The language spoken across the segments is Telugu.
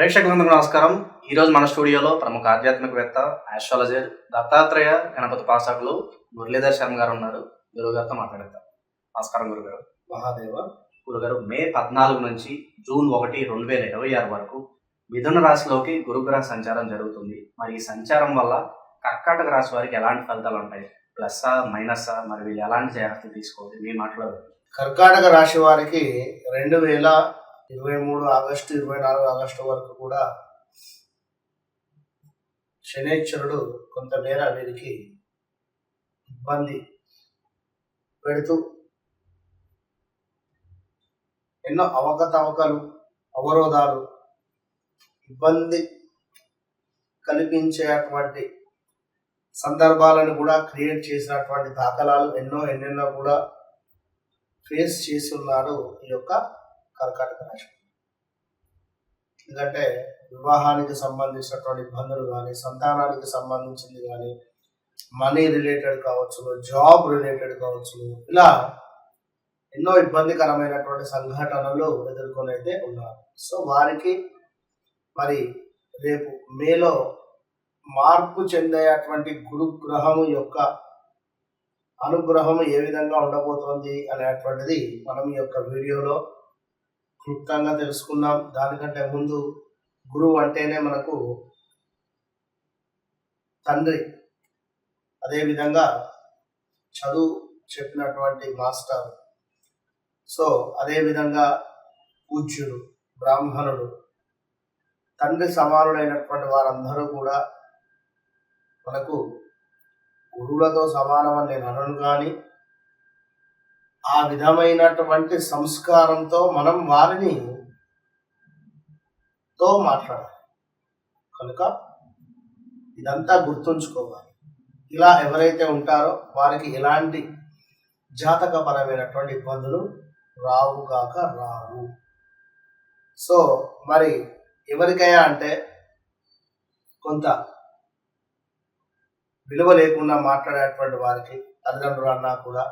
ప్రేక్షకులందరికీ నమస్కారం. ఈరోజు మన స్టూడియోలో ప్రముఖ ఆధ్యాత్మికవేత్త, ఆస్ట్రాలజర్ దత్తాత్రేయ గణపతి ఉపాసకులు మురళీధర్ శర్మ గారు ఉన్నారు. గురువు గారితో మాట్లాడతాం. నమస్కారం గురుగారు. మహాదేవ. గురుగారు, మే 14 నుంచి జూన్ 1, 2026 వరకు మిథున రాశిలోకి గురుగ్రహ సంచారం జరుగుతుంది. మరి ఈ సంచారం వల్ల కర్కాటక రాశి వారికి ఎలాంటి ఫలితాలు ఉంటాయి? ప్లస్సా మైనస్సా? మరి వీళ్ళు ఎలాంటి జాగ్రత్తలు తీసుకోవాలి? మీ మాటలో కర్కాటక రాశి వారికి 2023 ఆగస్టు 24 ఆగస్టు వరకు కూడా శనేశ్వరుడు కొంతమేర వీరికి ఇబ్బంది పెడుతూ ఎన్నో అవకతవకలు, అవరోధాలు, ఇబ్బంది కల్పించేటువంటి సందర్భాలను కూడా క్రియేట్ చేసినటువంటి దాఖలాలు ఎన్నెన్నో కూడా ఫేస్ చేసి ఉన్నారు ఈ యొక్క కర్కాటక రాశి. ఎందుకంటే వివాహానికి సంబంధించినటువంటి ఇబ్బందులు కానీ, సంతానానికి సంబంధించింది కానీ, మనీ రిలేటెడ్ కావచ్చు, జాబ్ రిలేటెడ్ కావచ్చు, ఇలా ఎన్నో ఇబ్బందికరమైనటువంటి సంఘటనలు ఎదుర్కొనైతే ఉన్నారు. సో వారికి మరి రేపు మేలో మార్పు చెందేటువంటి గురుగ్రహము యొక్క అనుగ్రహం ఏ విధంగా ఉండబోతోంది అనేటువంటిది మనం ఈ యొక్క వీడియోలో క్లుప్తంగా తెలుసుకుందాం. దానికంటే ముందు గురువు అంటేనే మనకు తండ్రి, అదేవిధంగా చదువు చెప్పినటువంటి మాస్టర్, సో అదేవిధంగా పూజ్యుడు, బ్రాహ్మణుడు, తండ్రి సమానుడైనటువంటి వారందరూ కూడా మనకు గురువులతో సమానం అని నేను అనను, కానీ ఆ విధమైనటువంటి సంస్కారంతో మనం వారిని మాట్లాడాలి. కనుక ఇదంతా గుర్తుంచుకోవాలి. ఇలా ఎవరైతే ఉంటారో వారికి ఎలాంటి జాతకపరమైనటువంటి ఇబ్బందులు రావు. సో మరి ఎవరికైనా అంటే కొంత విలువ లేకుండా మాట్లాడేటువంటి వారికి, తల్లిదండ్రులు అన్నా కూడా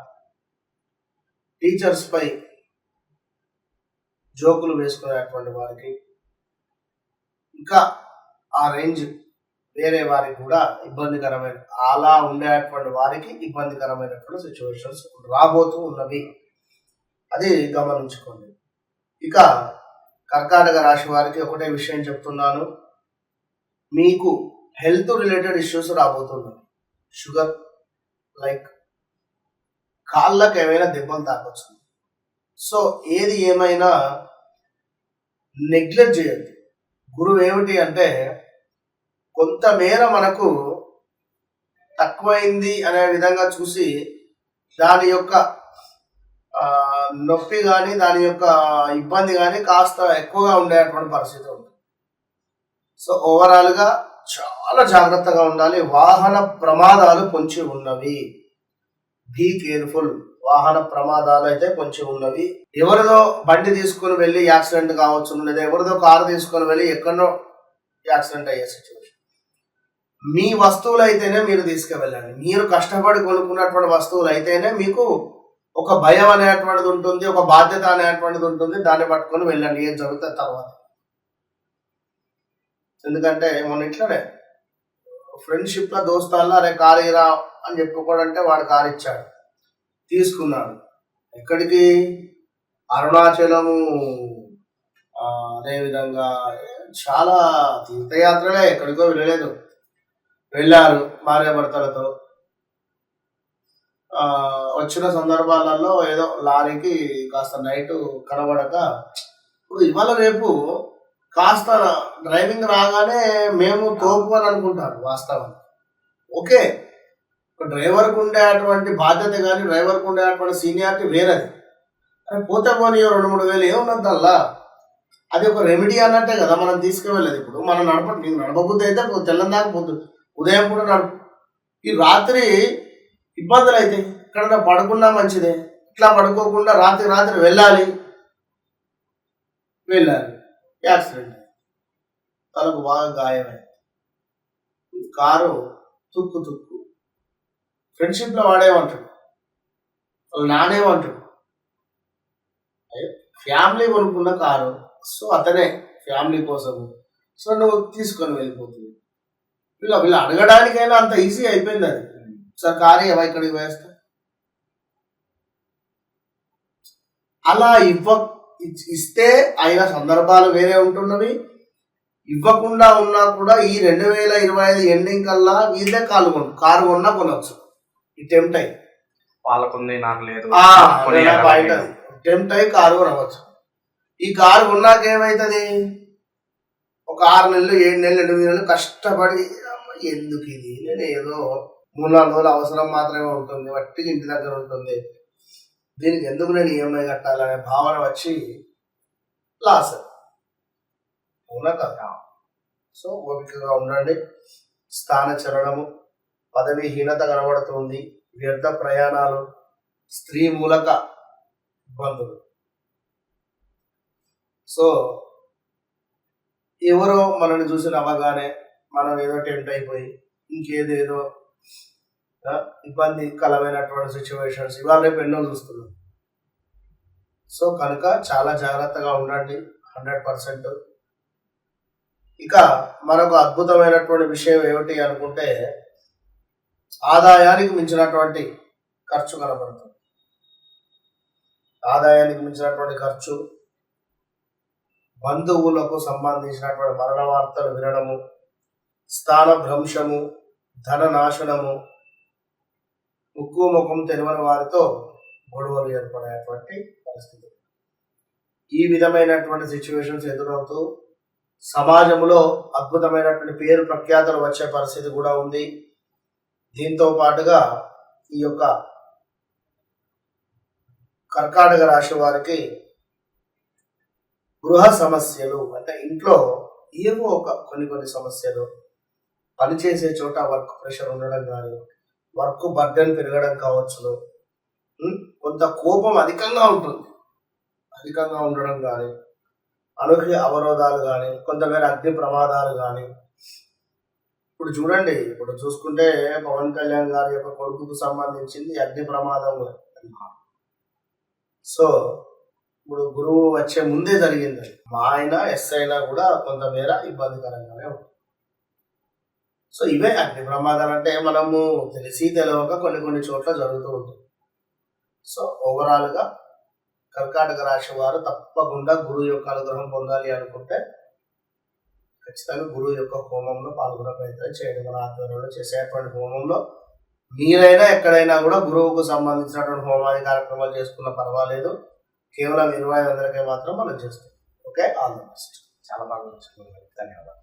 టీచర్స్ పై జోకులు వేసుకునేటువంటి వారికి, ఇంకా ఆ రేంజ్ వేరే వారికి కూడా ఇబ్బందికరమైన, అలా ఉండేటువంటి వారికి ఇబ్బందికరమైనటువంటి సిచ్యువేషన్స్ రాబోతూ ఉన్నవి. అది గమనించుకోండి. ఇక కర్కాటక రాశి వారికి ఒకటే విషయం చెప్తున్నాను, మీకు హెల్త్ రిలేటెడ్ ఇష్యూస్ రాబోతున్నాయి. షుగర్, లైక్ కాళ్ళకు ఏమైనా దెబ్బలు తాకొచ్చు. సో ఏది ఏమైనా నెగ్లెక్ట్ చేయద్దు. గురువు ఏమిటి అంటే కొంతమేర మనకు తక్కువైంది అనే విధంగా చూసి దాని యొక్క నొప్పి కానీ, దాని యొక్క ఇబ్బంది కానీ కాస్త ఎక్కువగా ఉండేటువంటి పరిస్థితి ఉంటుంది. సో ఓవరాల్గా చాలా జాగ్రత్తగా ఉండాలి. వాహన ప్రమాదాలు పొంచి ఉన్నవి. Be careful. వాహన ప్రమాదాలు అయితే పొంచి ఉన్నవి. ఎవరిదో బండి తీసుకుని వెళ్ళి యాక్సిడెంట్ కావచ్చు, లేదా ఎవరిదో కారు తీసుకొని వెళ్ళి ఎక్కడో యాక్సిడెంట్ అయ్యే సిచ్యువేషన్. మీ వస్తువులు అయితేనే మీరు తీసుకువెళ్ళండి. మీరు కష్టపడి కొనుక్కున్నటువంటి వస్తువులు అయితేనే మీకు ఒక భయం అనేటువంటిది ఉంటుంది, ఒక బాధ్యత అనేటువంటిది ఉంటుంది. దాన్ని పట్టుకొని వెళ్ళండి ఏం జరుగుతుంది తర్వాత. ఎందుకంటే మొన్న ఇట్లనే ఫ్రెండ్షిప్లో దోస్తాల్లో అరే కారు ఇరా అని చెప్పుకోడంటే వాడు కారు ఇచ్చాడు, తీసుకున్నాడు. ఎక్కడికి? అరుణాచలము, అదేవిధంగా చాలా తీర్థయాత్రలే, ఎక్కడికో వెళ్ళలేదు, వెళ్ళారు భార్యాభర్తలతో. వచ్చిన సందర్భాలలో ఏదో లారీకి కాస్త నైట్ కనబడక, ఇప్పుడు ఇవాళ రేపు కాస్త డ్రైవింగ్ రాగానే మేము తోపు అని అనుకుంటారు. వాస్తవం ఓకే, డ్రైవర్కు ఉండేటువంటి బాధ్యత కానీ, డ్రైవర్కు ఉండేటువంటి సీనియారిటీ వేరేది. అని పోతే పోనీ 2-3 వేలు ఏమున్నదల్లా, అది ఒక రెమెడీ అన్నట్టే కదా మనం తీసుకువెళ్ళేది. ఇప్పుడు మనం నీకు నడపబుద్ధి అయితే తెల్లందాకా పొద్దు ఉదయం పూట నడుపు. ఈ రాత్రి ఇబ్బందులు అయితే ఎక్కడన్నా పడుకున్నా మంచిదే. ఇట్లా పడుకోకుండా రాత్రి వెళ్ళాలి, యాక్సిడెంట్, తలకు బాగా గాయమే, కారు తుక్కు. ఫ్రెండ్షిప్లో వాడేమంటాడు, వాళ్ళు నానేమంటాడు, ఫ్యామిలీ కొనుక్కున్న కారు. సో అతనే ఫ్యామిలీ కోసం సో నువ్వు తీసుకొని వెళ్ళిపోతుంది. వీళ్ళు అడగడానికైనా అంత ఈజీ అయిపోయింది అది. సార్ కారు ఇక్కడికి వేస్తా అలా ఇస్తే అయిన సందర్భాలు వేరే ఉంటున్నవి. ఇవ్వకుండా ఉన్నా కూడా ఈ 2025 ఎండింగ్ కల్లా వీళ్ళే కారు కొన్నా కొనవచ్చు. ఈ టెంప్ట్ అయ్యి వాళ్ళకుంది నాకు లేదు టెంప్ట్ అయ్యి కారు కొనవచ్చు. ఈ కారు కొన్నాక ఏమవుతుంది, ఒక 6 నెలలు 7 నెలలు 8 నెలలు కష్టపడి ఎందుకు ఇది, నేను ఏదో 3-4 రోజులు అవసరం మాత్రమే ఉంటుంది, వట్టికి ఇంటి దగ్గర ఉంటుంది, దీనికి ఎందుకు నేను ఈఎంఐ కట్టాలనే భావన వచ్చి లాస్ అవునా కదా. సో ఓపికగా ఉండండి. స్థాన చలనము, పదవీహీనత కనబడుతుంది, వ్యర్థ ప్రయాణాలు, స్త్రీ మూలక ఇబ్బందులు. సో ఎవరో మనల్ని చూసి నవ్వగానే మనం ఏదో టెంప్ట్ అయిపోయి ఇంకేదేదో ఇబ్బందికరమైనటువంటి సిచ్యువేషన్స్ ఇవాళ రేపు ఎన్నో చూస్తున్నాం. సో కనుక చాలా జాగ్రత్తగా ఉండండి 100%. ఇక మరొక అద్భుతమైనటువంటి విషయం ఏమిటి అనుకుంటే, ఆదాయానికి మించినటువంటి ఖర్చు కనబడుతుంది. ఆదాయానికి మించినటువంటి ఖర్చు, బంధువులకు సంబంధించినటువంటి మరణ వార్తలు వినడము, స్థాన భ్రంశము, ధన నాశనము, ముక్కు ముఖం తెలియని వారితో గొడవలు ఏర్పడేటువంటి పరిస్థితి. ఈ విధమైనటువంటి సిచ్యువేషన్స్ ఎదురవుతూ సమాజంలో అద్భుతమైనటువంటి పేరు ప్రఖ్యాతలు వచ్చే పరిస్థితి కూడా ఉంది. దీంతో పాటుగా ఈ యొక్క కర్కాటక రాశి వారికి గృహ సమస్యలు, అంటే ఇంట్లో ఏవో కొన్ని సమస్యలు, పనిచేసే చోట వర్క్ ప్రెషర్ ఉండడం కానీ, వర్క్ బర్డెన్ పెరగడం కావచ్చును, కొంత కోపం అధికంగా ఉండడం కానీ, అనూహ్య అవరోధాలు కానీ, కొంతమేర అగ్ని ప్రమాదాలు కానీ. ఇప్పుడు చూడండి, ఇప్పుడు చూసుకుంటే పవన్ కళ్యాణ్ గారి యొక్క కొడుకుకు సంబంధించింది అగ్ని ప్రమాదం. సో ఇప్పుడు గురువు వచ్చే ముందే జరిగింది. మా ఆయన అయినా కూడా కొంతమేర ఇబ్బందికరంగానే ఉంటుంది. సో ఇవే అగ్ని ప్రమాదాలు అంటే మనము తెలిసి తెలియక కొన్ని చోట్ల జరుగుతూ ఉంటుంది. సో ఓవరాల్గా కర్కాటక రాశి వారు తప్పకుండా గురువు యొక్క అనుగ్రహం పొందాలి అనుకుంటే ఖచ్చితంగా గురువు యొక్క హోమంలో పాల్గొనే ప్రయత్నం చేయండి. మన ఆధ్వర్యంలో చేసేటువంటి హోమంలో మీరైనా ఎక్కడైనా కూడా గురువుకు సంబంధించినటువంటి హోమాది కార్యక్రమాలు చేసుకున్నా పర్వాలేదు. కేవలం 25 మాత్రం మనం చేస్తాం. Okay, all the best. చాలా బాగా ధన్యవాదాలు.